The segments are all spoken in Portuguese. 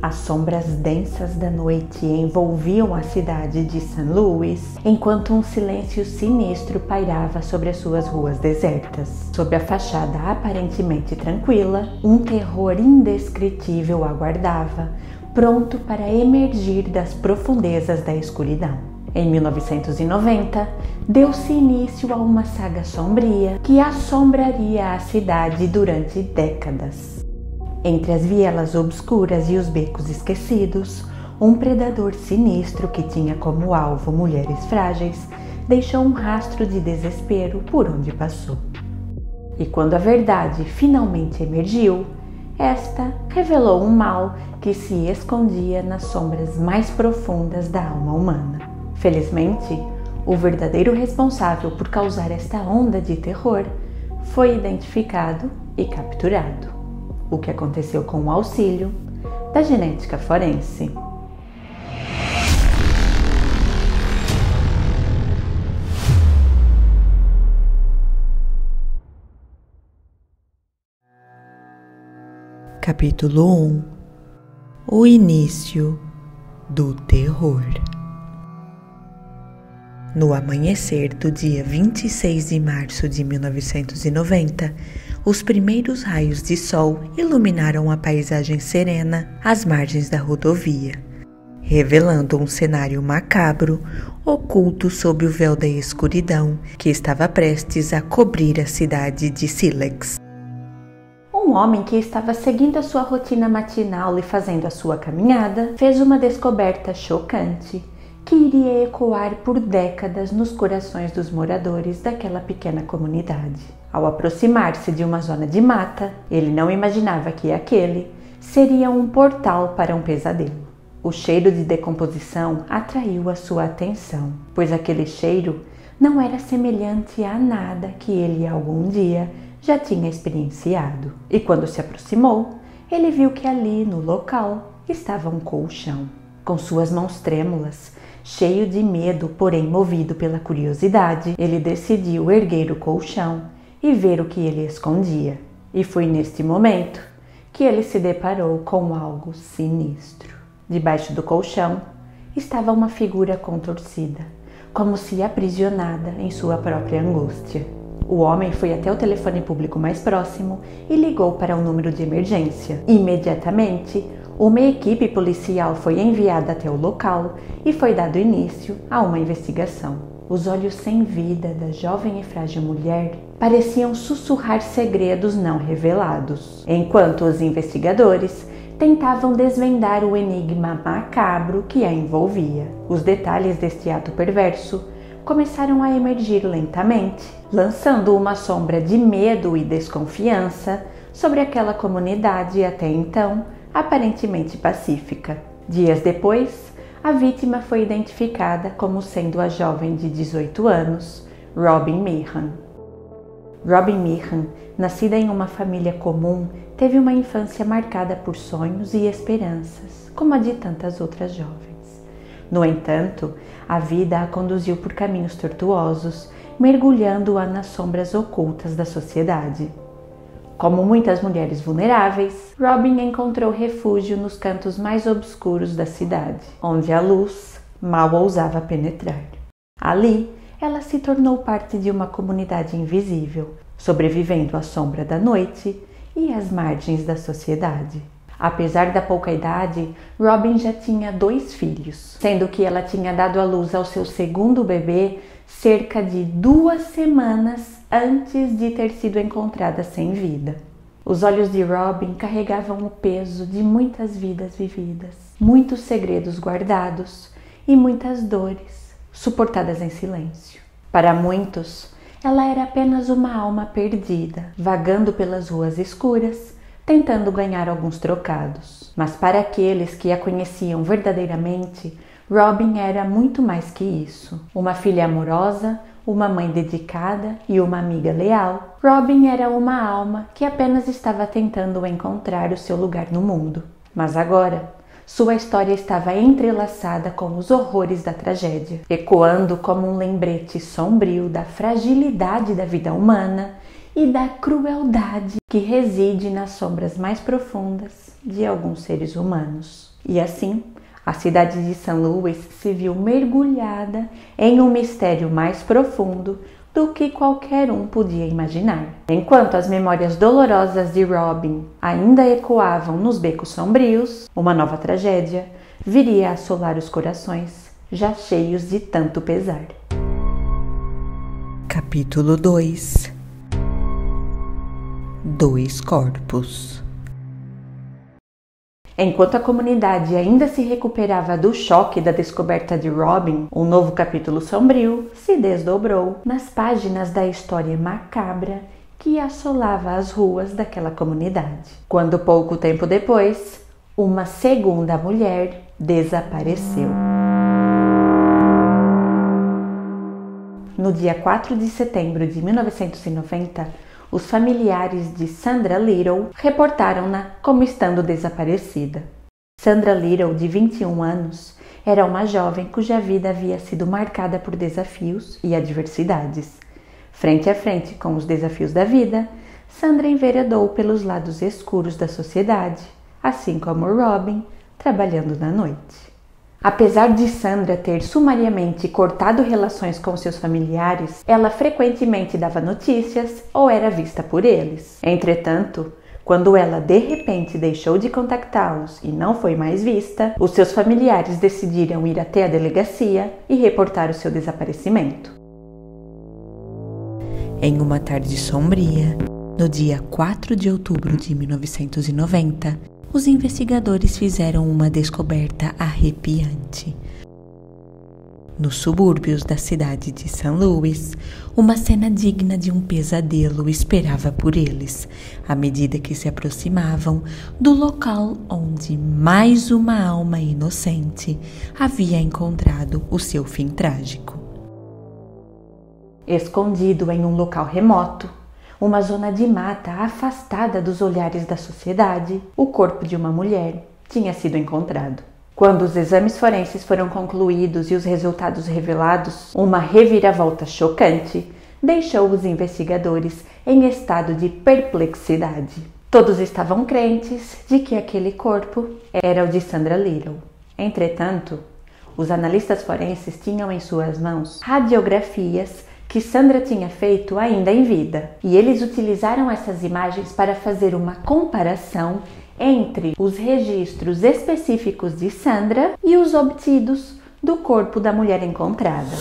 As sombras densas da noite envolviam a cidade de St. Louis, enquanto um silêncio sinistro pairava sobre as suas ruas desertas. Sob a fachada aparentemente tranquila, um terror indescritível aguardava, pronto para emergir das profundezas da escuridão. Em 1990, deu-se início a uma saga sombria que assombraria a cidade durante décadas. Entre as vielas obscuras e os becos esquecidos, um predador sinistro que tinha como alvo mulheres frágeis deixou um rastro de desespero por onde passou. E quando a verdade finalmente emergiu, esta revelou um mal que se escondia nas sombras mais profundas da alma humana. Felizmente, o verdadeiro responsável por causar esta onda de terror foi identificado e capturado, o que aconteceu com o auxílio da genética forense. Capítulo 1 – O início do terror. No amanhecer do dia 26 de março de 1990, os primeiros raios de sol iluminaram a paisagem serena às margens da rodovia, revelando um cenário macabro oculto sob o véu da escuridão que estava prestes a cobrir a cidade de Silex. Um homem que estava seguindo a sua rotina matinal e fazendo a sua caminhada fez uma descoberta chocante que iria ecoar por décadas nos corações dos moradores daquela pequena comunidade. Ao aproximar-se de uma zona de mata, ele não imaginava que aquele seria um portal para um pesadelo. O cheiro de decomposição atraiu a sua atenção, pois aquele cheiro não era semelhante a nada que ele algum dia já tinha experienciado. E quando se aproximou, ele viu que ali no local estava um colchão. Com suas mãos trêmulas, cheio de medo, porém movido pela curiosidade, ele decidiu erguer o colchão e ver o que ele escondia. E foi neste momento que ele se deparou com algo sinistro. Debaixo do colchão estava uma figura contorcida, como se aprisionada em sua própria angústia. O homem foi até o telefone público mais próximo e ligou para o número de emergência. Imediatamente, uma equipe policial foi enviada até o local e foi dado início a uma investigação. Os olhos sem vida da jovem e frágil mulher pareciam sussurrar segredos não revelados, enquanto os investigadores tentavam desvendar o enigma macabro que a envolvia. Os detalhes deste ato perverso começaram a emergir lentamente, lançando uma sombra de medo e desconfiança sobre aquela comunidade até então aparentemente pacífica. Dias depois, a vítima foi identificada como sendo a jovem de 18 anos, Robin Meehan. Robin Meehan, nascida em uma família comum, teve uma infância marcada por sonhos e esperanças, como a de tantas outras jovens. No entanto, a vida a conduziu por caminhos tortuosos, mergulhando-a nas sombras ocultas da sociedade. Como muitas mulheres vulneráveis, Robin encontrou refúgio nos cantos mais obscuros da cidade, onde a luz mal ousava penetrar. Ali, ela se tornou parte de uma comunidade invisível, sobrevivendo à sombra da noite e às margens da sociedade. Apesar da pouca idade, Robin já tinha 2 filhos, sendo que ela tinha dado à luz ao seu segundo bebê cerca de 2 semanas antes de ter sido encontrada sem vida. Os olhos de Robin carregavam o peso de muitas vidas vividas, muitos segredos guardados e muitas dores suportadas em silêncio. Para muitos, ela era apenas uma alma perdida, vagando pelas ruas escuras, tentando ganhar alguns trocados. Mas para aqueles que a conheciam verdadeiramente, Robin era muito mais que isso. Uma filha amorosa, uma mãe dedicada e uma amiga leal, Robin era uma alma que apenas estava tentando encontrar o seu lugar no mundo. Mas agora, sua história estava entrelaçada com os horrores da tragédia, ecoando como um lembrete sombrio da fragilidade da vida humana e da crueldade que reside nas sombras mais profundas de alguns seres humanos. E assim, a cidade de St. Louis se viu mergulhada em um mistério mais profundo do que qualquer um podia imaginar. Enquanto as memórias dolorosas de Robin ainda ecoavam nos becos sombrios, uma nova tragédia viria a assolar os corações, já cheios de tanto pesar. Capítulo 2. 2 corpos. Enquanto a comunidade ainda se recuperava do choque da descoberta de Robin, um novo capítulo sombrio se desdobrou nas páginas da história macabra que assolava as ruas daquela comunidade. Quando pouco tempo depois, uma segunda mulher desapareceu. No dia 4 de setembro de 1990, os familiares de Sandra Little reportaram-na como estando desaparecida. Sandra Little, de 21 anos, era uma jovem cuja vida havia sido marcada por desafios e adversidades. Frente a frente com os desafios da vida, Sandra enveredou pelos lados escuros da sociedade, assim como Robin, trabalhando na noite. Apesar de Sandra ter sumariamente cortado relações com seus familiares, ela frequentemente dava notícias ou era vista por eles. Entretanto, quando ela de repente deixou de contactá-los e não foi mais vista, os seus familiares decidiram ir até a delegacia e reportar o seu desaparecimento. Em uma tarde sombria, no dia 4 de outubro de 1990, os investigadores fizeram uma descoberta arrepiante. Nos subúrbios da cidade de St. Louis, uma cena digna de um pesadelo esperava por eles, à medida que se aproximavam do local onde mais uma alma inocente havia encontrado o seu fim trágico. Escondido em um local remoto, uma zona de mata afastada dos olhares da sociedade, o corpo de uma mulher tinha sido encontrado. Quando os exames forenses foram concluídos e os resultados revelados, uma reviravolta chocante deixou os investigadores em estado de perplexidade. Todos estavam crentes de que aquele corpo era o de Sandra Little. Entretanto, os analistas forenses tinham em suas mãos radiografias que Sandra tinha feito ainda em vida, e eles utilizaram essas imagens para fazer uma comparação entre os registros específicos de Sandra e os obtidos do corpo da mulher encontrada.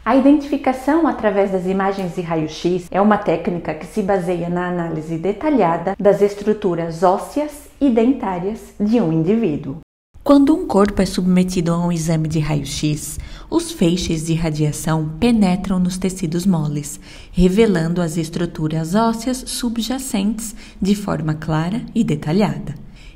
A identificação através das imagens de raio-x é uma técnica que se baseia na análise detalhada das estruturas ósseas e dentárias de um indivíduo. Quando um corpo é submetido a um exame de raio-x, os feixes de radiação penetram nos tecidos moles, revelando as estruturas ósseas subjacentes de forma clara e detalhada.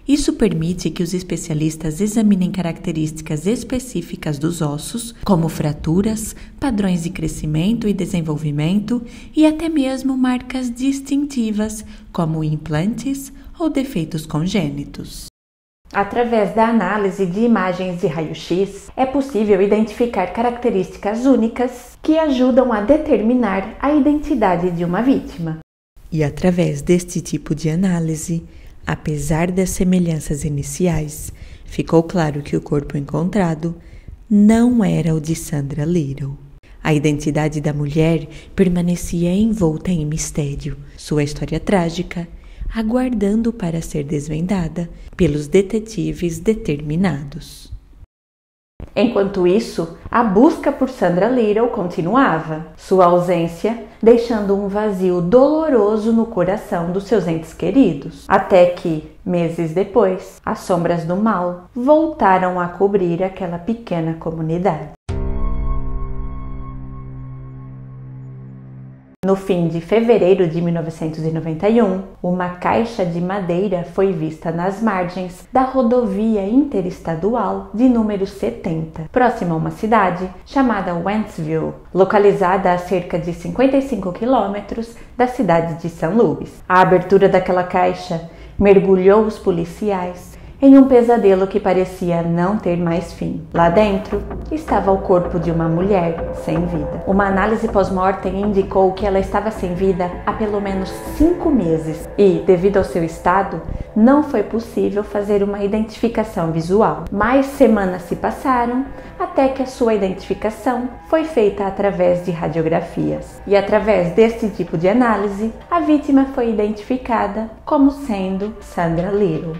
Isso permite que os especialistas examinem características específicas dos ossos, como fraturas, padrões de crescimento e desenvolvimento e até mesmo marcas distintivas, como implantes ou defeitos congênitos. Através da análise de imagens de raio-x, é possível identificar características únicas que ajudam a determinar a identidade de uma vítima. E através deste tipo de análise, apesar das semelhanças iniciais, ficou claro que o corpo encontrado não era o de Sandra Little. A identidade da mulher permanecia envolta em mistério, sua história trágica aguardando para ser desvendada pelos detetives determinados. Enquanto isso, a busca por Sandra Little continuava, sua ausência deixando um vazio doloroso no coração dos seus entes queridos, até que, meses depois, as sombras do mal voltaram a cobrir aquela pequena comunidade. No fim de fevereiro de 1991, uma caixa de madeira foi vista nas margens da rodovia interestadual de número 70, próxima a uma cidade chamada Wentzville, localizada a cerca de 55 quilômetros da cidade de St. Louis. A abertura daquela caixa mergulhou os policiais em um pesadelo que parecia não ter mais fim. Lá dentro estava o corpo de uma mulher sem vida. Uma análise pós-mortem indicou que ela estava sem vida há pelo menos 5 meses e, devido ao seu estado, não foi possível fazer uma identificação visual. Mais semanas se passaram até que a sua identificação foi feita através de radiografias. E através desse tipo de análise, a vítima foi identificada como sendo Sandra Little.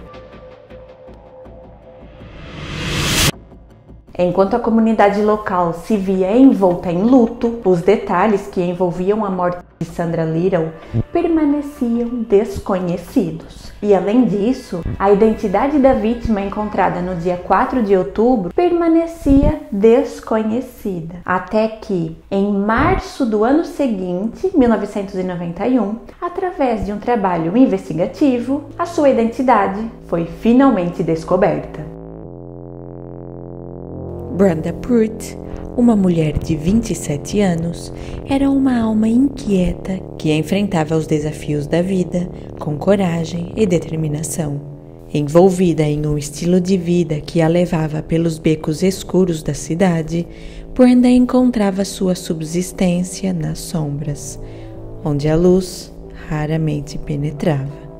Enquanto a comunidade local se via envolta em luto, os detalhes que envolviam a morte de Sandra Little permaneciam desconhecidos. E além disso, a identidade da vítima encontrada no dia 4 de outubro permanecia desconhecida. Até que, em março do ano seguinte, 1991, através de um trabalho investigativo, a sua identidade foi finalmente descoberta. Brenda Pruitt, uma mulher de 27 anos, era uma alma inquieta que enfrentava os desafios da vida com coragem e determinação. Envolvida em um estilo de vida que a levava pelos becos escuros da cidade, Brenda encontrava sua subsistência nas sombras, onde a luz raramente penetrava.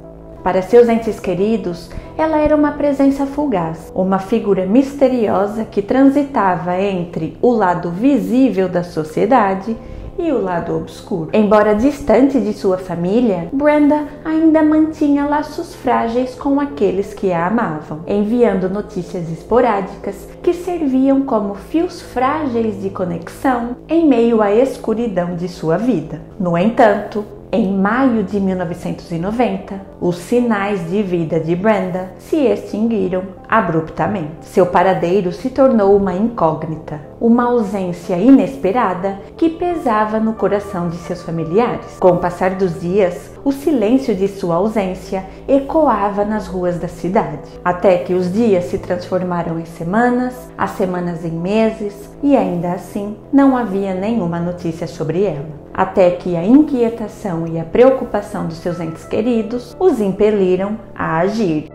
Para seus entes queridos, ela era uma presença fugaz, uma figura misteriosa que transitava entre o lado visível da sociedade e o lado obscuro. Embora distante de sua família, Brenda ainda mantinha laços frágeis com aqueles que a amavam, enviando notícias esporádicas que serviam como fios frágeis de conexão em meio à escuridão de sua vida. No entanto, em maio de 1990, os sinais de vida de Brenda se extinguiram abruptamente. Seu paradeiro se tornou uma incógnita, uma ausência inesperada que pesava no coração de seus familiares. Com o passar dos dias, o silêncio de sua ausência ecoava nas ruas da cidade, até que os dias se transformaram em semanas, as semanas em meses, e ainda assim não havia nenhuma notícia sobre ela. Até que a inquietação e a preocupação dos seus entes queridos os impeliram a agir.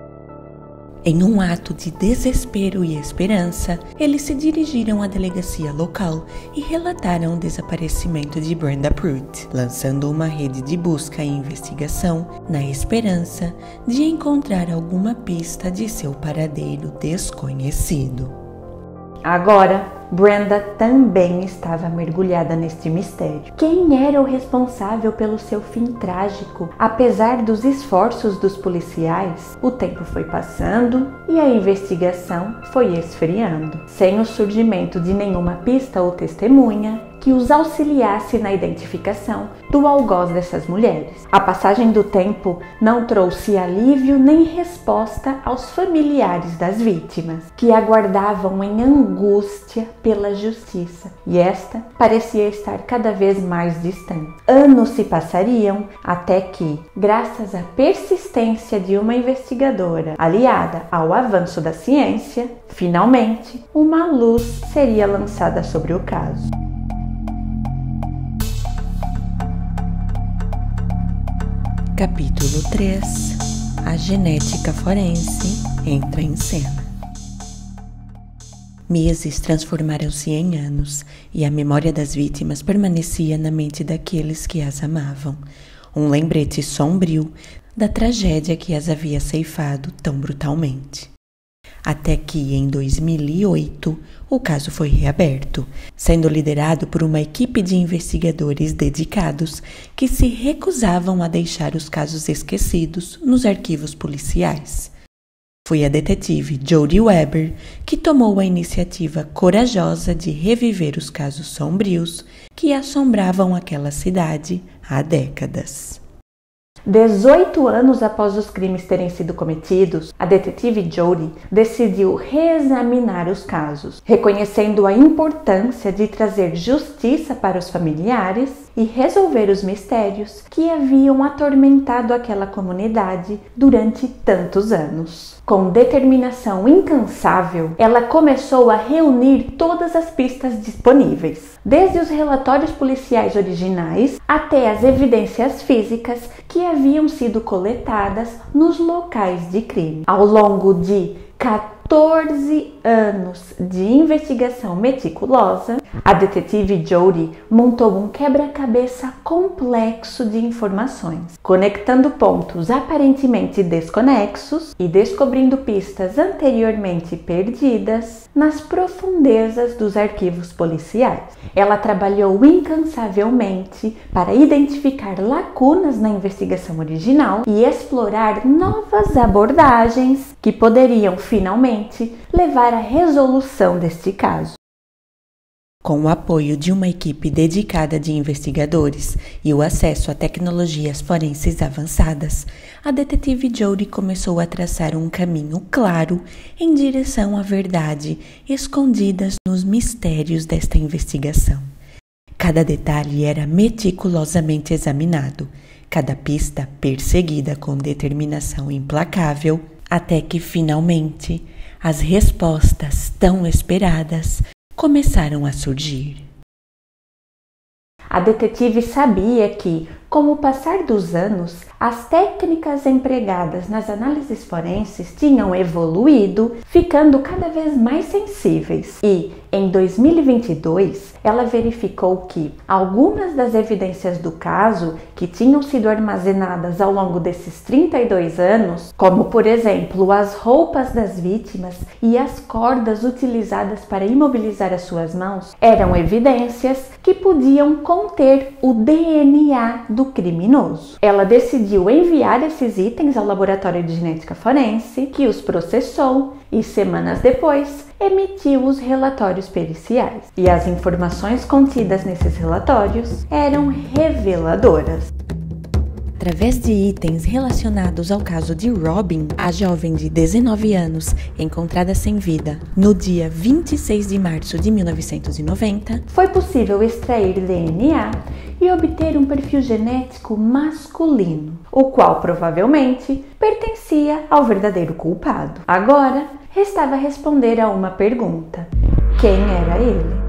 Em um ato de desespero e esperança, eles se dirigiram à delegacia local e relataram o desaparecimento de Brenda Pruitt, lançando uma rede de busca e investigação na esperança de encontrar alguma pista de seu paradeiro desconhecido. Agora, Brenda também estava mergulhada neste mistério. Quem era o responsável pelo seu fim trágico? Apesar dos esforços dos policiais, o tempo foi passando e a investigação foi esfriando, sem o surgimento de nenhuma pista ou testemunha que os auxiliasse na identificação do algoz dessas mulheres. A passagem do tempo não trouxe alívio nem resposta aos familiares das vítimas, que aguardavam em angústia pela justiça, e esta parecia estar cada vez mais distante. Anos se passariam até que, graças à persistência de uma investigadora aliada ao avanço da ciência, finalmente uma luz seria lançada sobre o caso. Capítulo 3. A genética forense entra em cena. Meses transformaram-se em anos e a memória das vítimas permanecia na mente daqueles que as amavam. Um lembrete sombrio da tragédia que as havia ceifado tão brutalmente. Até que, em 2008, o caso foi reaberto, sendo liderado por uma equipe de investigadores dedicados que se recusavam a deixar os casos esquecidos nos arquivos policiais. Foi a detetive Jodie Weber que tomou a iniciativa corajosa de reviver os casos sombrios que assombravam aquela cidade há décadas. 18 anos após os crimes terem sido cometidos, a detetive Jodie decidiu reexaminar os casos, reconhecendo a importância de trazer justiça para os familiares e resolver os mistérios que haviam atormentado aquela comunidade durante tantos anos. Com determinação incansável, ela começou a reunir todas as pistas disponíveis, desde os relatórios policiais originais até as evidências físicas que haviam sido coletadas nos locais de crime. Ao longo de 14 anos de investigação meticulosa, a detetive Jody montou um quebra-cabeça complexo de informações, conectando pontos aparentemente desconexos e descobrindo pistas anteriormente perdidas nas profundezas dos arquivos policiais. Ela trabalhou incansavelmente para identificar lacunas na investigação original e explorar novas abordagens que poderiam finalmente levar à resolução deste caso. Com o apoio de uma equipe dedicada de investigadores e o acesso a tecnologias forenses avançadas, a detetive Jody começou a traçar um caminho claro em direção à verdade escondidas nos mistérios desta investigação. Cada detalhe era meticulosamente examinado, cada pista perseguida com determinação implacável, até que finalmente as respostas tão esperadas começaram a surgir. A detetive sabia que, com o passar dos anos, as técnicas empregadas nas análises forenses tinham evoluído, ficando cada vez mais sensíveis. E, em 2022, ela verificou que algumas das evidências do caso que tinham sido armazenadas ao longo desses 32 anos, como, por exemplo, as roupas das vítimas e as cordas utilizadas para imobilizar as suas mãos, eram evidências que podiam conter o DNA do criminoso. Ela decidiu enviar esses itens ao laboratório de genética forense, que os processou e, semanas depois, emitiu os relatórios periciais. E as informações contidas nesses relatórios eram reveladoras. Através de itens relacionados ao caso de Robin, a jovem de 19 anos, encontrada sem vida no dia 26 de março de 1990, foi possível extrair DNA e obter um perfil genético masculino, o qual provavelmente pertencia ao verdadeiro culpado. Agora, restava responder a uma pergunta: quem era ele?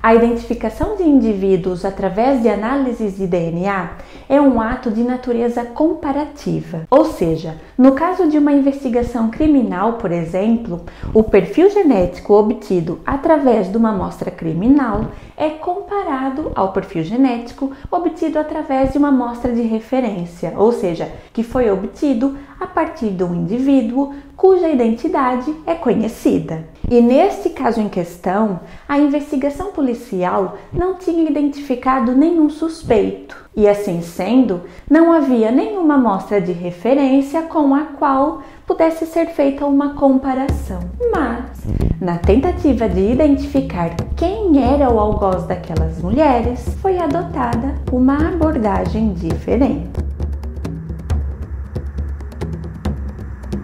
A identificação de indivíduos através de análises de DNA é um ato de natureza comparativa. Ou seja, no caso de uma investigação criminal, por exemplo, o perfil genético obtido através de uma amostra criminal é comparado ao perfil genético obtido através de uma amostra de referência, ou seja, que foi obtido a partir de um indivíduo cuja identidade é conhecida. E neste caso em questão, a investigação policial não tinha identificado nenhum suspeito. E assim sendo, não havia nenhuma amostra de referência com a qual pudesse ser feita uma comparação. Mas, na tentativa de identificar quem era o algoz daquelas mulheres, foi adotada uma abordagem diferente.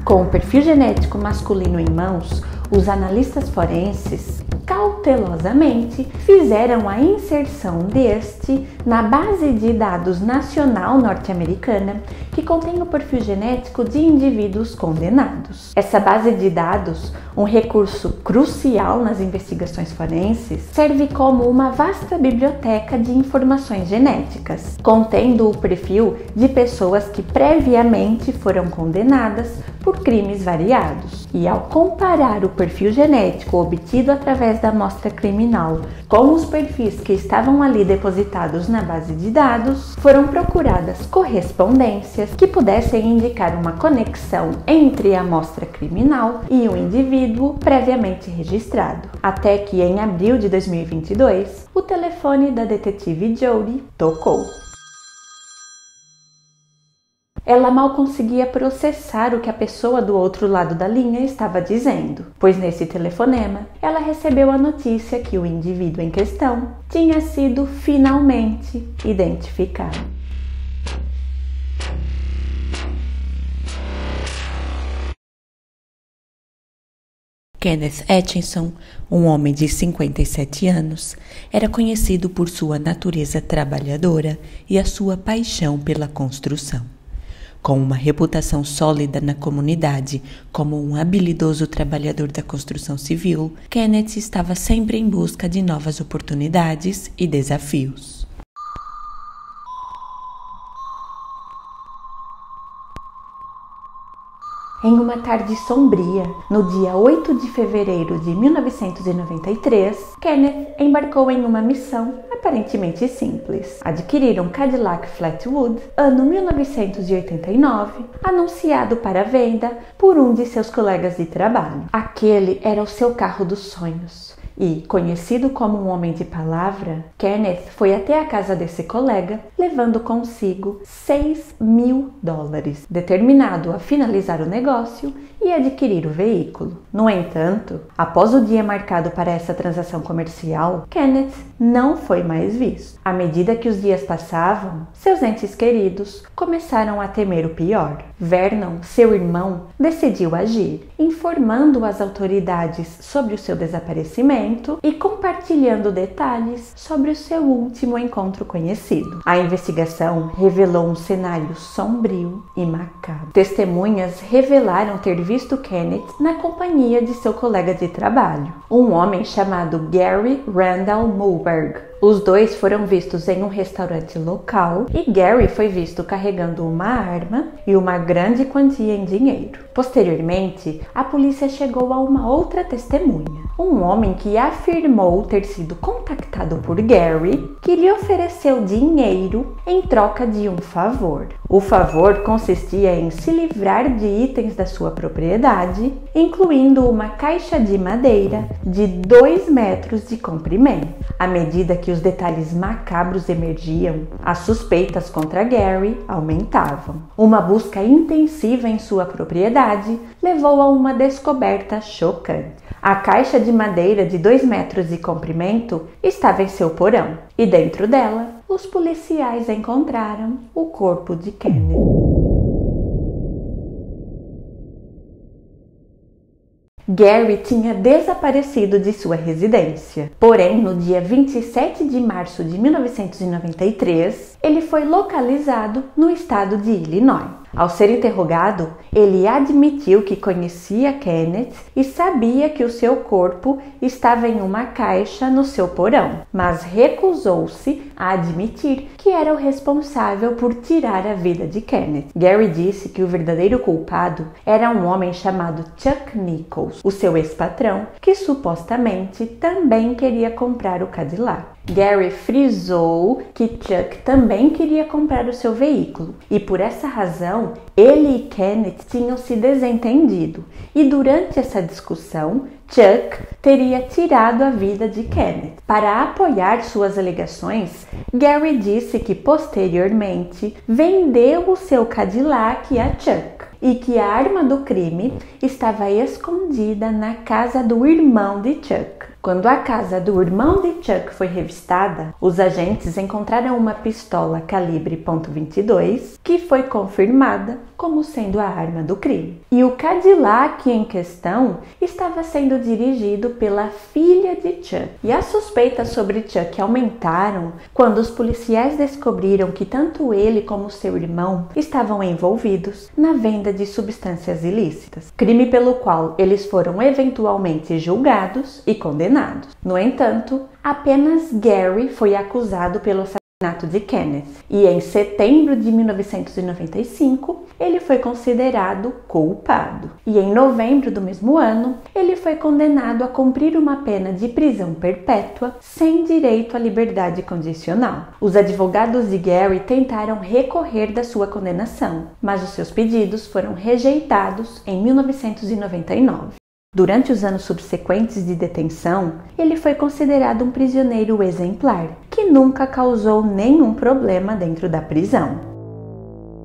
Com o perfil genético masculino em mãos, os analistas forenses cautelosamente fizeram a inserção deste na base de dados nacional norte-americana, que contém o perfil genético de indivíduos condenados. Essa base de dados, um recurso crucial nas investigações forenses, serve como uma vasta biblioteca de informações genéticas, contendo o perfil de pessoas que previamente foram condenadas por crimes variados. E ao comparar o perfil genético obtido através da amostra criminal com os perfis que estavam ali depositados na base de dados, foram procuradas correspondências que pudessem indicar uma conexão entre a amostra criminal e o indivíduo previamente registrado. Até que, em abril de 2022, o telefone da detetive Jody tocou. Ela mal conseguia processar o que a pessoa do outro lado da linha estava dizendo, pois nesse telefonema ela recebeu a notícia que o indivíduo em questão tinha sido finalmente identificado. Kenneth Atchison, um homem de 57 anos, era conhecido por sua natureza trabalhadora e a sua paixão pela construção. Com uma reputação sólida na comunidade como um habilidoso trabalhador da construção civil, Kenneth estava sempre em busca de novas oportunidades e desafios. Em uma tarde sombria, no dia 8 de fevereiro de 1993, Kenneth embarcou em uma missão aparentemente simples: adquirir um Cadillac Flatwood, ano 1989, anunciado para venda por um de seus colegas de trabalho. Aquele era o seu carro dos sonhos. E, conhecido como um homem de palavra, Kenneth foi até a casa desse colega, levando consigo $6.000, determinado a finalizar o negócio e adquirir o veículo. No entanto, após o dia marcado para essa transação comercial, Kenneth não foi mais visto. À medida que os dias passavam, seus entes queridos começaram a temer o pior. Vernon, seu irmão, decidiu agir, informando as autoridades sobre o seu desaparecimento e compartilhando detalhes sobre o seu último encontro conhecido. A investigação revelou um cenário sombrio e macabro. Testemunhas revelaram ter visto Kenneth na companhia de seu colega de trabalho, um homem chamado Gary Randall Mulberg. Os dois foram vistos em um restaurante local e Gary foi visto carregando uma arma e uma grande quantia em dinheiro. Posteriormente, a polícia chegou a uma outra testemunha. Um homem que afirmou ter sido contactado por Gary, que lhe ofereceu dinheiro em troca de um favor. O favor consistia em se livrar de itens da sua propriedade, incluindo uma caixa de madeira de 2 metros de comprimento. À medida que os detalhes macabros emergiam, as suspeitas contra Gary aumentavam. Uma busca intensiva em sua propriedade levou a uma descoberta chocante. A caixa de madeira de 2 metros de comprimento estava em seu porão e dentro dela, os policiais encontraram o corpo de Kenneth. Gary tinha desaparecido de sua residência. Porém, no dia 27 de março de 1993, ele foi localizado no estado de Illinois. Ao ser interrogado, ele admitiu que conhecia Kenneth e sabia que o seu corpo estava em uma caixa no seu porão, mas recusou-se a admitir que era o responsável por tirar a vida de Kenneth. Gary disse que o verdadeiro culpado era um homem chamado Chuck Nichols, o seu ex-patrão, que supostamente também queria comprar o Cadillac. Gary frisou que Chuck também queria comprar o seu veículo e, por essa razão, ele e Kenneth tinham se desentendido e, durante essa discussão, Chuck teria tirado a vida de Kenneth. Para apoiar suas alegações, Gary disse que, posteriormente, vendeu o seu Cadillac a Chuck e que a arma do crime estava escondida na casa do irmão de Chuck. Quando a casa do irmão de Chuck foi revistada, os agentes encontraram uma pistola calibre .22 que foi confirmada como sendo a arma do crime. E o Cadillac em questão estava sendo dirigido pela filha de Chuck. E as suspeitas sobre Chuck aumentaram quando os policiais descobriram que tanto ele como seu irmão estavam envolvidos na venda de substâncias ilícitas, crime pelo qual eles foram eventualmente julgados e condenados. No entanto, apenas Gary foi acusado pelo assassinato de Kenneth e em setembro de 1995 ele foi considerado culpado. E em novembro do mesmo ano, ele foi condenado a cumprir uma pena de prisão perpétua sem direito à liberdade condicional. Os advogados de Gary tentaram recorrer da sua condenação, mas os seus pedidos foram rejeitados em 1999. Durante os anos subsequentes de detenção, ele foi considerado um prisioneiro exemplar, que nunca causou nenhum problema dentro da prisão.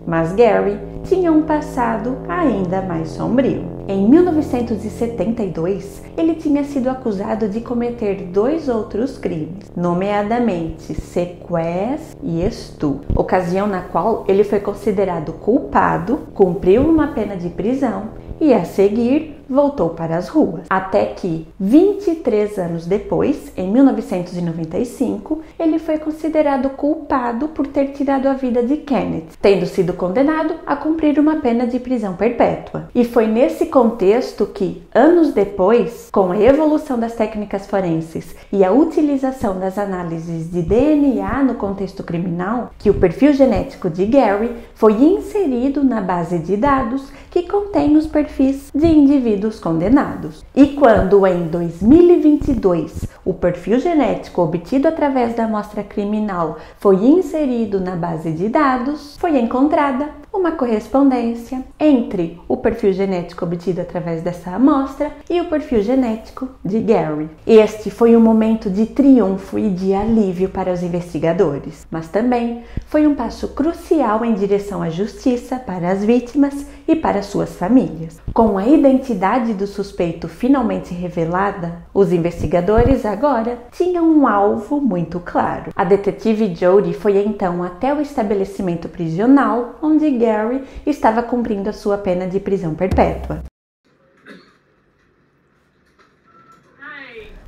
Mas Gary tinha um passado ainda mais sombrio. Em 1972, ele tinha sido acusado de cometer 2 outros crimes, nomeadamente sequestro e estupro, ocasião na qual ele foi considerado culpado, cumpriu uma pena de prisão e, a seguir, voltou para as ruas. Até que, 23 anos depois, em 1995, ele foi considerado culpado por ter tirado a vida de Kenneth, tendo sido condenado a cumprir uma pena de prisão perpétua. E foi nesse contexto que, anos depois, com a evolução das técnicas forenses e a utilização das análises de DNA no contexto criminal, que o perfil genético de Gary foi inserido na base de dados que contém os perfis de indivíduos condenados. E quando em 2022 o perfil genético obtido através da amostra criminal foi inserido na base de dados, foi encontrada uma correspondência entre o perfil genético obtido através dessa amostra e o perfil genético de Gary. Este foi um momento de triunfo e de alívio para os investigadores, mas também foi um passo crucial em direção à justiça para as vítimas e para suas famílias. Com a identidade do suspeito finalmente revelada, os investigadores agora tinham um alvo muito claro. A detetive Jody foi então até o estabelecimento prisional onde Gary estava cumprindo a sua pena de prisão perpétua.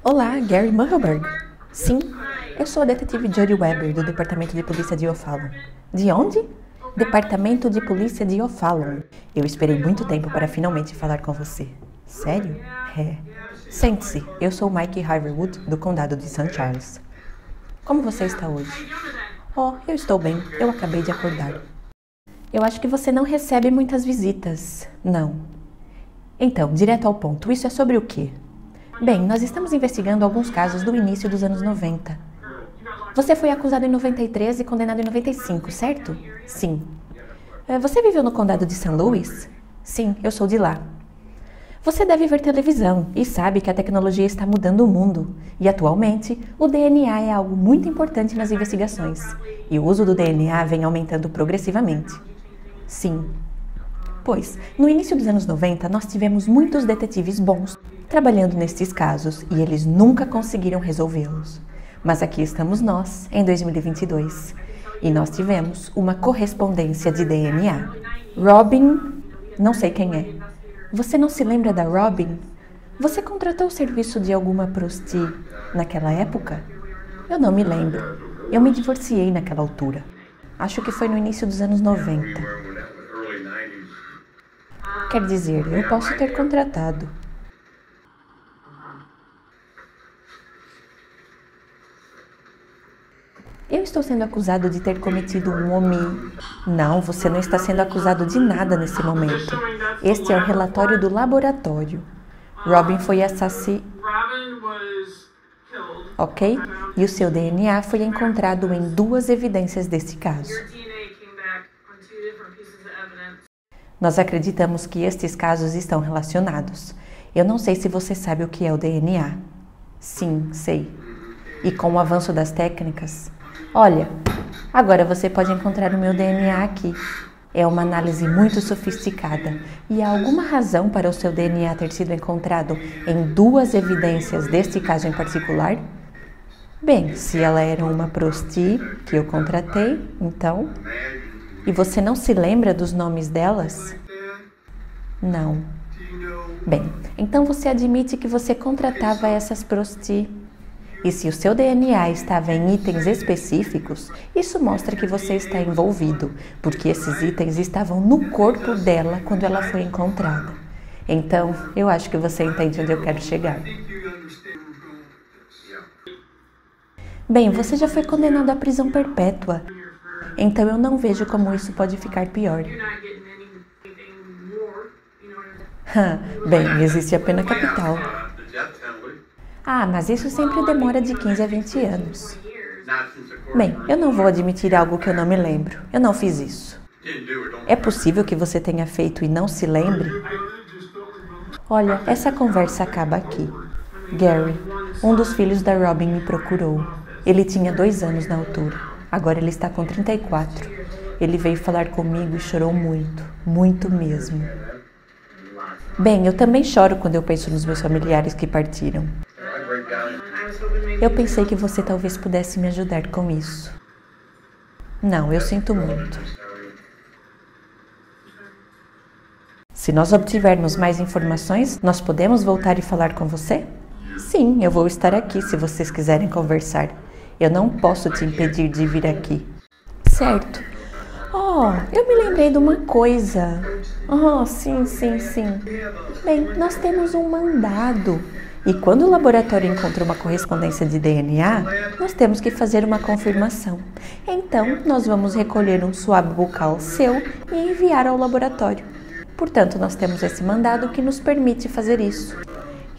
Olá, Gary Muhlenberg. Sim, eu sou a detetive Jody Weber, do Departamento de Polícia de O'Fallon. De onde? Departamento de Polícia de O'Fallon. Eu esperei muito tempo para finalmente falar com você. Sério? É. Sente-se, eu sou Mike Haverwood, do Condado de St. Charles. Como você está hoje? Oh, eu estou bem. Eu acabei de acordar. Eu acho que você não recebe muitas visitas. Não. Então, direto ao ponto, isso é sobre o quê? Bem, nós estamos investigando alguns casos do início dos anos 90. Você foi acusado em 93 e condenado em 95, certo? Sim. Você viveu no condado de St. Louis? Sim, eu sou de lá. Você deve ver televisão e sabe que a tecnologia está mudando o mundo. E atualmente, o DNA é algo muito importante nas investigações. E o uso do DNA vem aumentando progressivamente. Sim. Pois, no início dos anos 90, nós tivemos muitos detetives bons trabalhando nestes casos e eles nunca conseguiram resolvê-los. Mas aqui estamos nós, em 2022, e nós tivemos uma correspondência de DNA. Robin, não sei quem é. Você não se lembra da Robin? Você contratou o serviço de alguma prosti naquela época? Eu não me lembro. Eu me divorciei naquela altura. Acho que foi no início dos anos 90. Quer dizer, eu posso ter contratado. Eu estou sendo acusado de ter cometido um homicídio. Não, você não está sendo acusado de nada nesse momento. Este é o relatório do laboratório. Robin foi assassinado. Ok? E o seu DNA foi encontrado em 2 evidências desse caso. Nós acreditamos que estes casos estão relacionados. Eu não sei se você sabe o que é o DNA. Sim, sei. E com o avanço das técnicas... Olha, agora você pode encontrar o meu DNA aqui. É uma análise muito sofisticada. E há alguma razão para o seu DNA ter sido encontrado em 2 evidências deste caso em particular? Bem, se ela era uma prosti que eu contratei, então... E você não se lembra dos nomes delas? Não. Bem, então você admite que você contratava essas prosti. E se o seu DNA estava em itens específicos, isso mostra que você está envolvido, porque esses itens estavam no corpo dela quando ela foi encontrada. Então, eu acho que você entende onde eu quero chegar. Bem, você já foi condenado à prisão perpétua, então eu não vejo como isso pode ficar pior. Bem, existe a pena capital. Ah, mas isso sempre demora de 15 a 20 anos. Bem, eu não vou admitir algo que eu não me lembro. Eu não fiz isso. É possível que você tenha feito e não se lembre? Olha, essa conversa acaba aqui. Gary, um dos filhos da Robin, me procurou. Ele tinha 2 anos na altura. Agora ele está com 34. Ele veio falar comigo e chorou muito, muito mesmo. Bem, eu também choro quando eu penso nos meus familiares que partiram. Eu pensei que você talvez pudesse me ajudar com isso. Não, eu sinto muito. Se nós obtivermos mais informações, nós podemos voltar e falar com você? Sim, eu vou estar aqui se vocês quiserem conversar. Eu não posso te impedir de vir aqui. Certo. Oh, eu me lembrei de uma coisa. Oh, sim. Bem, nós temos um mandado. E quando o laboratório encontra uma correspondência de DNA, nós temos que fazer uma confirmação. Então, nós vamos recolher um swab bucal seu e enviar ao laboratório. Portanto, nós temos esse mandado que nos permite fazer isso.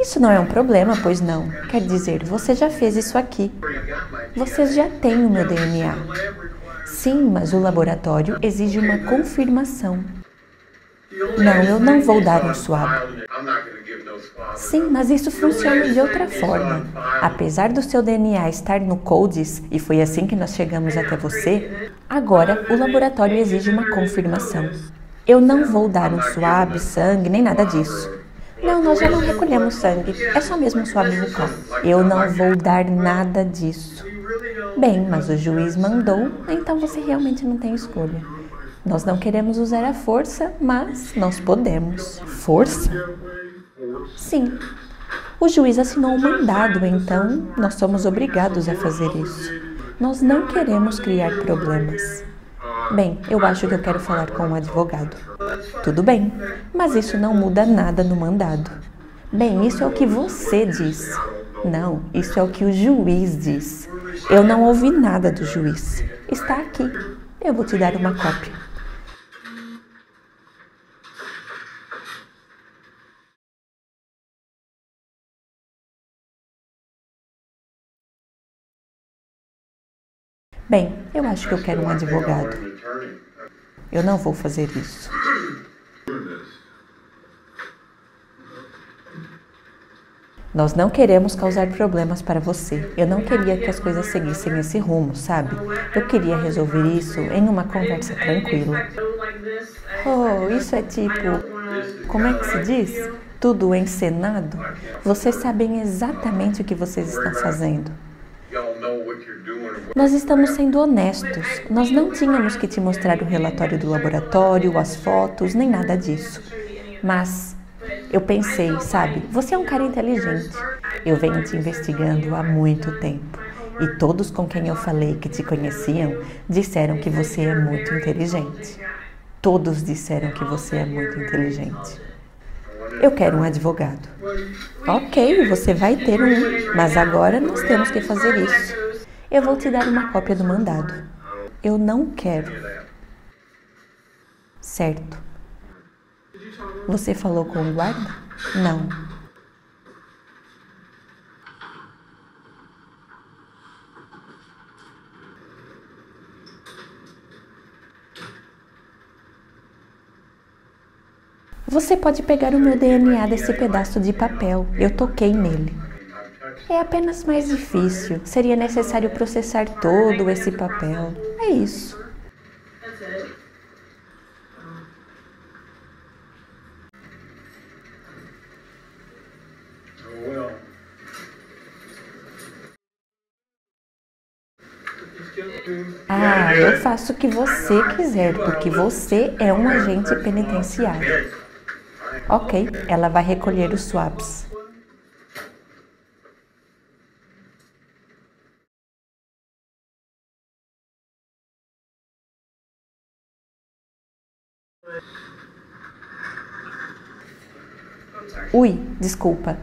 Isso não é um problema, pois não? Quer dizer, você já fez isso aqui. Vocês já têm o meu DNA. Sim, mas o laboratório exige uma confirmação. Não, eu não vou dar um swab. Sim, mas isso funciona de outra forma. Apesar do seu DNA estar no CODES, e foi assim que nós chegamos até você, agora o laboratório exige uma confirmação. Eu não vou dar um swab, sangue, nem nada disso. Não, nós já não recolhemos sangue, é só mesmo um swab bucal. Eu não vou dar nada disso. Bem, mas o juiz mandou, então você realmente não tem escolha. Nós não queremos usar a força, mas nós podemos. Força? Sim. O juiz assinou um mandado, então nós somos obrigados a fazer isso. Nós não queremos criar problemas. Bem, eu acho que eu quero falar com um advogado. Tudo bem, mas isso não muda nada no mandado. Bem, isso é o que você diz. Não, isso é o que o juiz diz. Eu não ouvi nada do juiz. Está aqui. Eu vou te dar uma cópia. Bem, eu acho que eu quero um advogado. Eu não vou fazer isso. Nós não queremos causar problemas para você. Eu não queria que as coisas seguissem esse rumo, sabe? Eu queria resolver isso em uma conversa tranquila. Oh, isso é tipo... Como é que se diz? Tudo encenado? Vocês sabem exatamente o que vocês estão fazendo. Nós estamos sendo honestos. Nós não tínhamos que te mostrar o relatório do laboratório, as fotos, nem nada disso. Mas eu pensei, sabe, você é um cara inteligente. Eu venho te investigando há muito tempo. E todos com quem eu falei que te conheciam disseram que você é muito inteligente. Todos disseram que você é muito inteligente. Eu quero um advogado. Ok, você vai ter um, mas agora nós temos que fazer isso. Eu vou te dar uma cópia do mandado. Eu não quero. Certo. Você falou com o guarda? Não. Você pode pegar o meu DNA desse pedaço de papel. Eu toquei nele. É apenas mais difícil. Seria necessário processar todo esse papel. É isso. Ah, eu faço o que você quiser, porque você é um agente penitenciário. Ok, ela vai recolher os swabs. Ui, desculpa.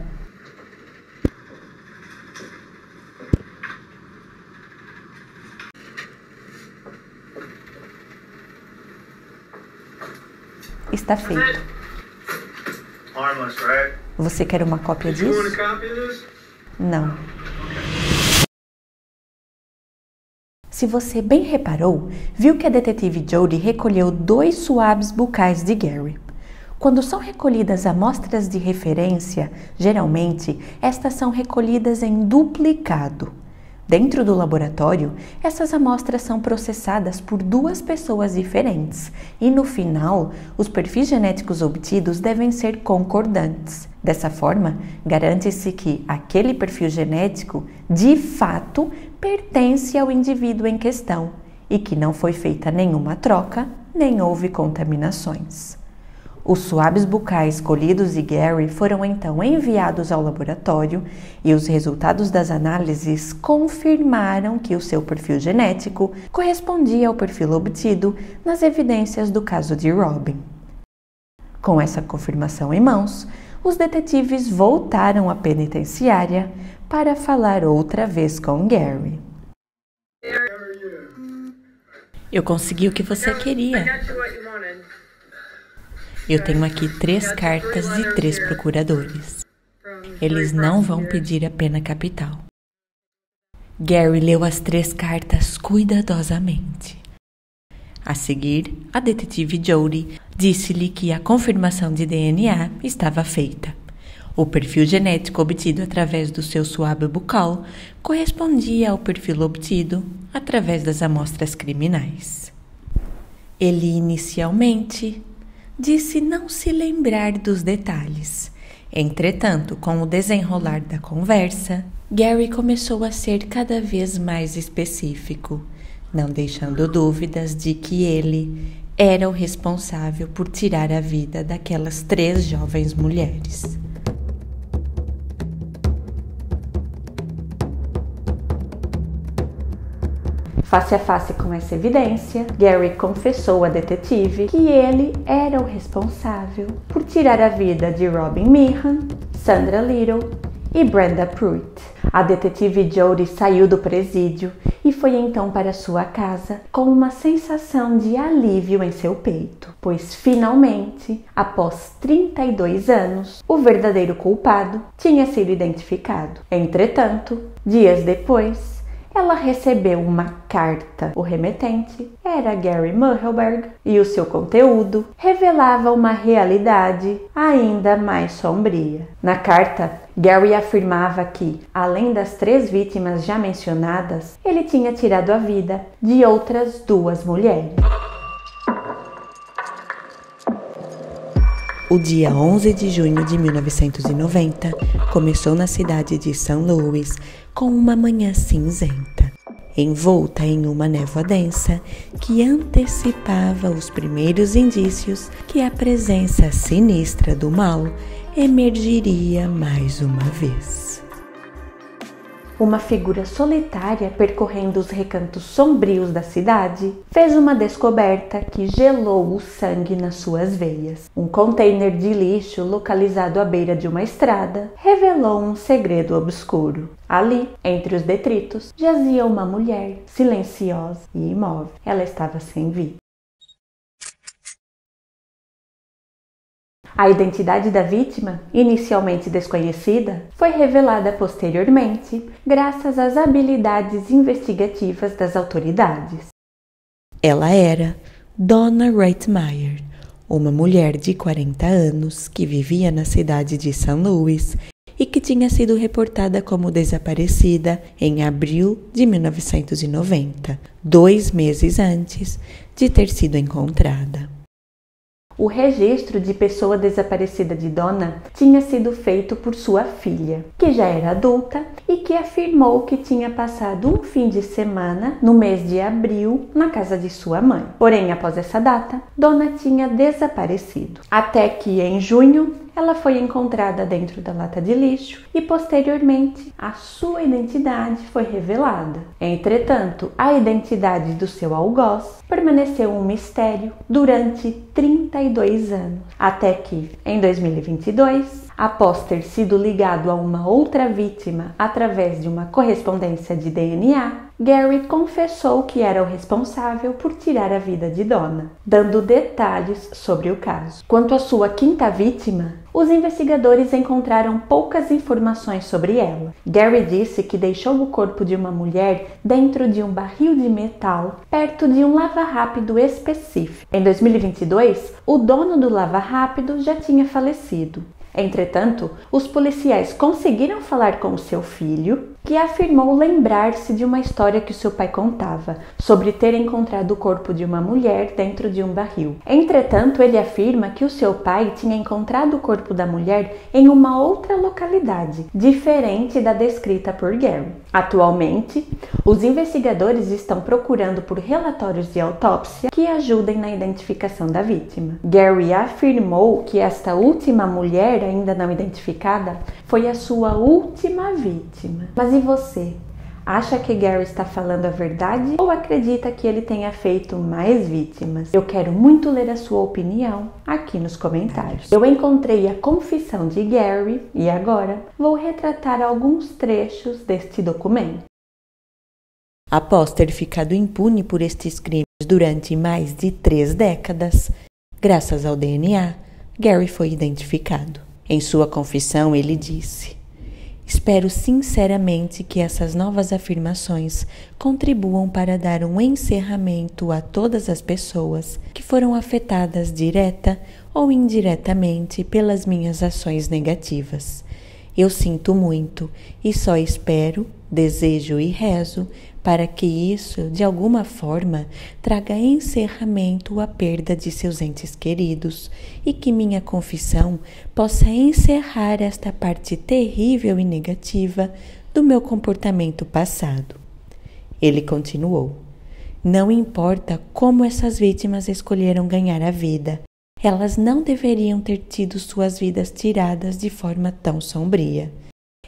Está feito. Você quer uma cópia disso? Não. Se você bem reparou, viu que a detetive Jodie recolheu 2 swabs bucais de Gary. Quando são recolhidas amostras de referência, geralmente estas são recolhidas em duplicado. Dentro do laboratório, essas amostras são processadas por 2 pessoas diferentes e, no final, os perfis genéticos obtidos devem ser concordantes. Dessa forma, garante-se que aquele perfil genético, de fato, pertence ao indivíduo em questão e que não foi feita nenhuma troca, nem houve contaminações. Os swabs bucais colhidos de Gary foram então enviados ao laboratório e os resultados das análises confirmaram que o seu perfil genético correspondia ao perfil obtido nas evidências do caso de Robin. Com essa confirmação em mãos, os detetives voltaram à penitenciária para falar outra vez com Gary. Eu consegui o que você queria. Eu tenho aqui 3 cartas de 3 procuradores. Eles não vão pedir a pena capital. Gary leu as 3 cartas cuidadosamente. A seguir, a detetive Jody disse-lhe que a confirmação de DNA estava feita. O perfil genético obtido através do seu swab bucal correspondia ao perfil obtido através das amostras criminais. Ele inicialmente disse não se lembrar dos detalhes. Entretanto, com o desenrolar da conversa, Gary começou a ser cada vez mais específico, não deixando dúvidas de que ele era o responsável por tirar a vida daquelas 3 jovens mulheres. Face a face com essa evidência, Gary confessou à detetive que ele era o responsável por tirar a vida de Robin Meehan, Sandra Little e Brenda Pruitt. A detetive Jody saiu do presídio e foi então para sua casa com uma sensação de alívio em seu peito, pois finalmente, após 32 anos, o verdadeiro culpado tinha sido identificado. Entretanto, dias depois, ela recebeu uma carta. O remetente era Gary Muehlberg e o seu conteúdo revelava uma realidade ainda mais sombria. Na carta, Gary afirmava que, além das 3 vítimas já mencionadas, ele tinha tirado a vida de outras 2 mulheres. O dia 11 de junho de 1990 começou na cidade de St. Louis com uma manhã cinzenta, envolta em uma névoa densa que antecipava os primeiros indícios que a presença sinistra do mal emergiria mais uma vez. Uma figura solitária percorrendo os recantos sombrios da cidade fez uma descoberta que gelou o sangue nas suas veias. Um container de lixo localizado à beira de uma estrada revelou um segredo obscuro. Ali, entre os detritos, jazia uma mulher silenciosa e imóvel. Ela estava sem vida. A identidade da vítima, inicialmente desconhecida, foi revelada posteriormente graças às habilidades investigativas das autoridades. Ela era Donna Reitmeyer, uma mulher de 40 anos que vivia na cidade de St. Louis e que tinha sido reportada como desaparecida em abril de 1990, 2 meses antes de ter sido encontrada. O registro de pessoa desaparecida de Donna tinha sido feito por sua filha, que já era adulta e que afirmou que tinha passado um fim de semana no mês de abril na casa de sua mãe. Porém, após essa data, Donna tinha desaparecido. Até que, em junho, ela foi encontrada dentro da lata de lixo e, posteriormente, a sua identidade foi revelada. Entretanto, a identidade do seu algoz permaneceu um mistério durante 32 anos, até que, em 2022, após ter sido ligado a uma outra vítima através de uma correspondência de DNA, Gary confessou que era o responsável por tirar a vida de Donna, dando detalhes sobre o caso. Quanto à sua 5ª vítima, os investigadores encontraram poucas informações sobre ela. Gary disse que deixou o corpo de uma mulher dentro de um barril de metal, perto de um lava-rápido específico. Em 2022, o dono do lava-rápido já tinha falecido. Entretanto, os policiais conseguiram falar com o seu filho, que afirmou lembrar-se de uma história que o seu pai contava, sobre ter encontrado o corpo de uma mulher dentro de um barril. Entretanto, ele afirma que o seu pai tinha encontrado o corpo da mulher em uma outra localidade, diferente da descrita por Gary. Atualmente, os investigadores estão procurando por relatórios de autópsia que ajudem na identificação da vítima. Gary afirmou que esta última mulher, ainda não identificada, foi a sua última vítima. Mas e você? Acha que Gary está falando a verdade ou acredita que ele tenha feito mais vítimas? Eu quero muito ler a sua opinião aqui nos comentários. Eu encontrei a confissão de Gary e agora vou retratar alguns trechos deste documento. Após ter ficado impune por estes crimes durante mais de 3 décadas, graças ao DNA, Gary foi identificado. Em sua confissão, ele disse: "Espero sinceramente que essas novas afirmações contribuam para dar um encerramento a todas as pessoas que foram afetadas direta ou indiretamente pelas minhas ações negativas. Eu sinto muito e só espero, desejo e rezo para que isso, de alguma forma, traga encerramento à perda de seus entes queridos e que minha confissão possa encerrar esta parte terrível e negativa do meu comportamento passado." Ele continuou: "Não importa como essas vítimas escolheram ganhar a vida, elas não deveriam ter tido suas vidas tiradas de forma tão sombria.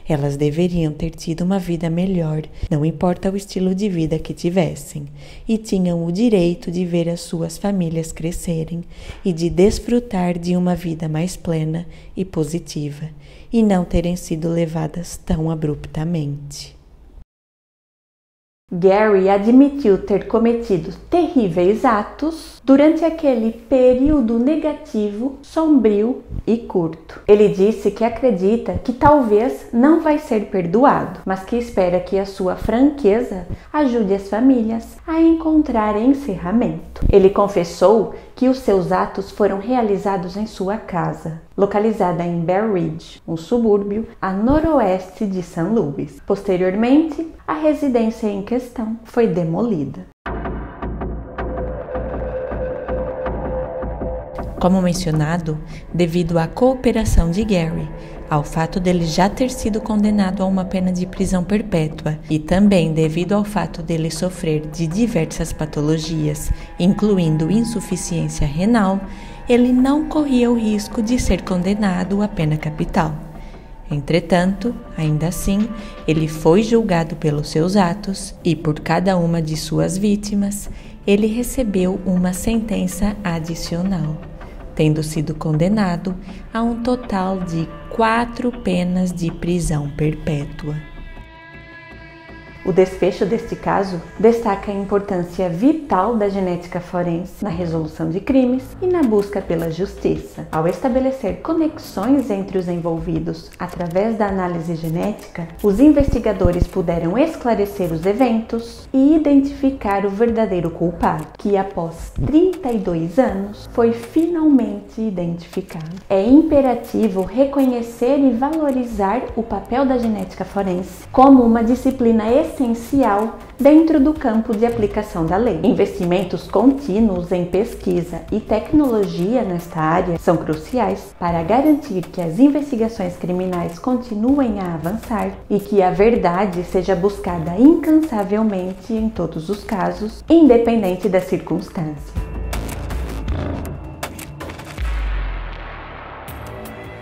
Elas deveriam ter tido uma vida melhor, não importa o estilo de vida que tivessem, e tinham o direito de ver as suas famílias crescerem e de desfrutar de uma vida mais plena e positiva, e não terem sido levadas tão abruptamente." Gary admitiu ter cometido terríveis atos durante aquele período negativo, sombrio e curto. Ele disse que acredita que talvez não vai ser perdoado, mas que espera que a sua franqueza ajude as famílias a encontrar encerramento. Ele confessou que os seus atos foram realizados em sua casa, localizada em Bear Ridge, um subúrbio a noroeste de St. Louis. Posteriormente, a residência em questão foi demolida. Como mencionado, devido à cooperação de Gary, ao fato dele já ter sido condenado a uma pena de prisão perpétua e também devido ao fato dele sofrer de diversas patologias, incluindo insuficiência renal, ele não corria o risco de ser condenado à pena capital. Entretanto, ainda assim, ele foi julgado pelos seus atos e por cada uma de suas vítimas, ele recebeu uma sentença adicional, tendo sido condenado a um total de 4 penas de prisão perpétua. O desfecho deste caso destaca a importância vital da genética forense na resolução de crimes e na busca pela justiça. Ao estabelecer conexões entre os envolvidos através da análise genética, os investigadores puderam esclarecer os eventos e identificar o verdadeiro culpado, que após 32 anos foi finalmente identificado. É imperativo reconhecer e valorizar o papel da genética forense como uma disciplina essencial dentro do campo de aplicação da lei. Investimentos contínuos em pesquisa e tecnologia nesta área são cruciais para garantir que as investigações criminais continuem a avançar e que a verdade seja buscada incansavelmente em todos os casos, independente da circunstância.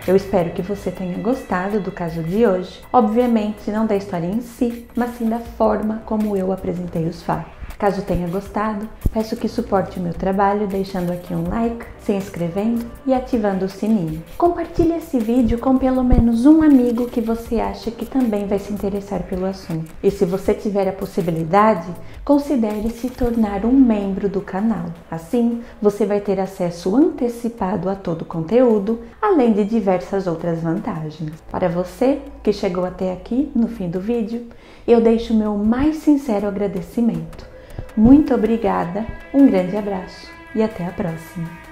Eu espero que você tenha gostado do caso de hoje, obviamente não da história em si, mas sim da forma como eu apresentei os fatos. Caso tenha gostado, peço que suporte o meu trabalho deixando aqui um like, se inscrevendo e ativando o sininho. Compartilhe esse vídeo com pelo menos um amigo que você acha que também vai se interessar pelo assunto. E se você tiver a possibilidade, considere se tornar um membro do canal. Assim, você vai ter acesso antecipado a todo o conteúdo, além de diversas outras vantagens. Para você que chegou até aqui no fim do vídeo, eu deixo o meu mais sincero agradecimento. Muito obrigada, um grande abraço e até a próxima!